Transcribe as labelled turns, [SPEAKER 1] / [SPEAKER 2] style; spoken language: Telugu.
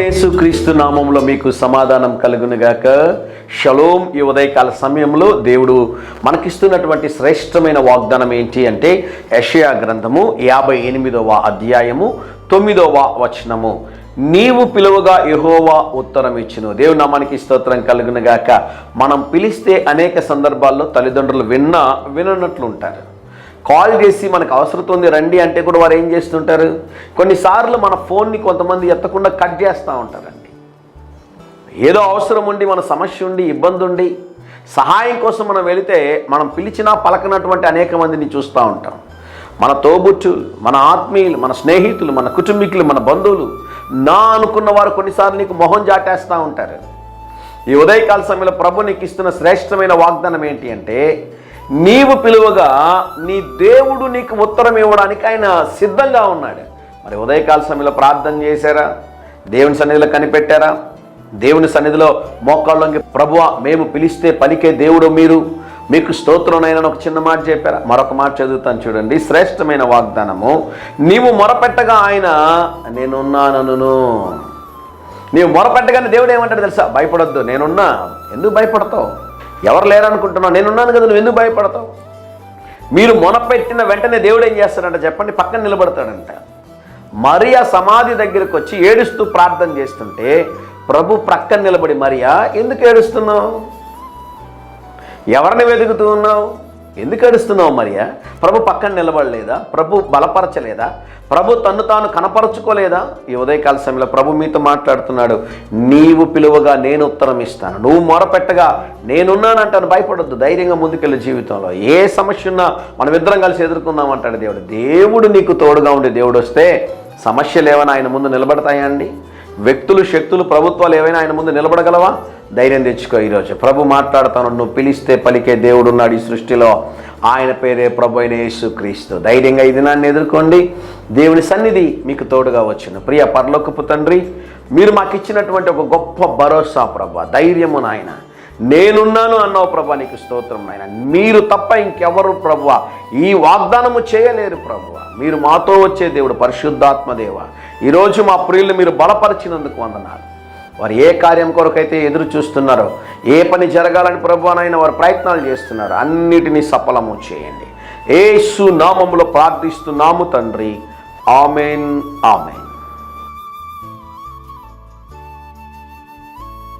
[SPEAKER 1] ప్రభువైన యేసుక్రీస్తు నామములో మీకు సమాధానం కలుగునుగాక. షలోమ్. ఈ ఉదయకాల సమయంలో దేవుడు మనకిస్తున్నటువంటి శ్రేష్టమైన వాగ్దానం ఏంటి అంటే యెషయా గ్రంథము 58వ అధ్యాయము 9వ వచనము. నీవు పిలువగా యెహోవా ఉత్తరం ఇచ్చును. దేవుని నామానికి స్తోత్రం కలుగునుగాక. మనం పిలిస్తే అనేక సందర్భాల్లో తల్లిదండ్రులు విననట్లు ఉంటారు. కాల్ చేసి మనకు అవసరం ఉంది రండి అంటే కూడా వారు ఏం చేస్తుంటారు, కొన్నిసార్లు మన ఫోన్ని కొంతమంది ఎత్తకుండా కట్ చేస్తూ ఉంటారండి. ఏదో అవసరం ఉండి, మన సమస్య ఉండి, ఇబ్బంది ఉండి, సహాయం కోసం మనం వెళితే మనం పిలిచినా పలకనటువంటి అనేక మందిని చూస్తూ ఉంటాం. మన తోబుట్టులు, మన ఆత్మీయులు, మన స్నేహితులు, మన కుటుంబీకులు, మన బంధువులు అనుకున్న వారు కొన్నిసార్లు నీకు మొహం జాటేస్తూ ఉంటారు. ఈ ఉదయకాల సమయంలో ప్రభు నీకు ఇస్తున్న శ్రేష్టమైన వాగ్దానం ఏంటి అంటే, నీవు పిలువగా నీ దేవుడు నీకు ఉత్తరం ఇవ్వడానికి ఆయన సిద్ధంగా ఉన్నాడు. మరి ఉదయకాల సమయంలో ప్రార్థన చేశారా? దేవుని సన్నిధిలో కనిపెట్టారా? దేవుని సన్నిధిలో మోకాళ్ళొంగి ప్రభువా మేము పిలిస్తే పలికే దేవుడు మీకు స్తోత్రంనైనా ఒక చిన్న మాట చెప్పారా? మరొక మాట చదువుతాను చూడండి. శ్రేష్టమైన వాగ్దానము. నీవు మొరపెట్టగా ఆయన నేనున్నానను. నీవు మొరపెట్టగానే దేవుడు ఏమంటాడు తెలుసా? భయపడొద్దు, నేనున్నా. ఎందుకు భయపడతావు? ఎవరు లేరనుకుంటున్నావు? నేనున్నాను కదా, నువ్వు ఎందుకు భయపడతావు? మీరు మొనపెట్టిన వెంటనే దేవుడు ఏం చేస్తాడంట చెప్పండి? పక్కన నిలబడతాడంట. మరియా సమాధి దగ్గరికి వచ్చి ఏడుస్తూ ప్రార్థన చేస్తుంటే ప్రభు ప్రక్కన నిలబడి, మరియా ఎందుకు ఏడుస్తున్నావు? ఎవరిని వెతుకుతూ ఉన్నావు? ఎందుకు ఏడుస్తున్నావు మరియా? ప్రభు పక్కన నిలబడలేదా? ప్రభు బలపరచలేదా? ప్రభు తన్ను తాను కనపరచుకోలేదా? ఈ ఉదయకాల సమయంలో ప్రభు మీతో మాట్లాడుతున్నాడు. నీవు పిలువగా నేను ఉత్తరం ఇస్తాను, నువ్వు మొరపెట్టగా నేనున్నానంటాను. భయపడొద్దు, ధైర్యంగా ముందుకెళ్ళే. జీవితంలో ఏ సమస్య ఉన్నా మనం ఇద్దరం కలిసి ఎదుర్కొందాం అంటాడు దేవుడు. దేవుడు నీకు తోడుగా ఉండే దేవుడు వస్తే సమస్యలు ఏమైనా ఆయన ముందు నిలబడతాయా అండి? వ్యక్తులు, శక్తులు, ప్రభుత్వాలు ఏవైనా ఆయన ముందు నిలబడగలవా? ధైర్యం తెచ్చుకో. ఈరోజు ప్రభు మాట్లాడుతాను. నువ్వు పిలిస్తే పలికే దేవుడు ఉన్నాడు ఈ సృష్టిలో. ఆయన పేరే ప్రభు అయిన యేసుక్రీస్తు. ధైర్యంగా ఈ దినాన్ని ఎదుర్కోండి. దేవుని సన్నిధి మీకు తోడుగా వచ్చును. ప్రియ పరలోకపు తండ్రి, మీరు మాకు ఇచ్చినటువంటి ఒక గొప్ప భరోసా ప్రభా, ధైర్యము నాయన. నేనున్నాను అన్నావు ప్రభా, నీకు స్తోత్రం నాయన. మీరు తప్ప ఇంకెవరు ప్రభువా ఈ వాగ్దానము చేయలేరు ప్రభువా. మీరు మాతో వచ్చే దేవుడు, పరిశుద్ధాత్మ దేవ. ఈరోజు మా ప్రియులు మీరు బలపరిచినందుకు వందనాలు. వారు ఏ కార్యం కొరకైతే ఎదురు చూస్తున్నారో, ఏ పని జరగాలని ప్రభువానైనా వారు ప్రయత్నాలు చేస్తున్నారు, అన్నిటినీ సఫలము చేయండి. యేసు నామములో ప్రార్థిస్తున్నాము తండ్రి. Amen, amen.